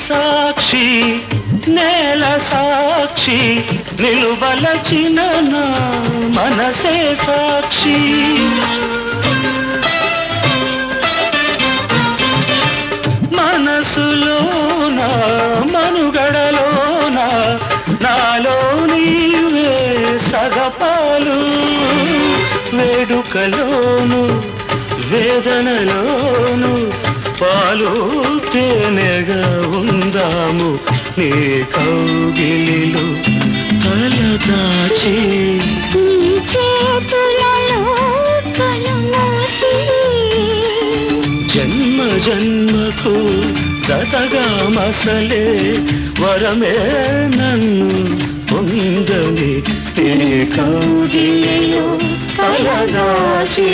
సాక్షి నేల సాక్షి నిలువలచిన నా మనసే సాక్షి మనసులోన మనుగడలోన నాలో నీవే సగపాలు వేడుకలోను వేదనలోను పాలు తేనెగా ఉందాము నీ కౌగిలిలో తలదాచి జన్మ జన్మకు జతగా మసలే వరమే నన్ను పొందని నీ కౌగిలిలో తలదాచి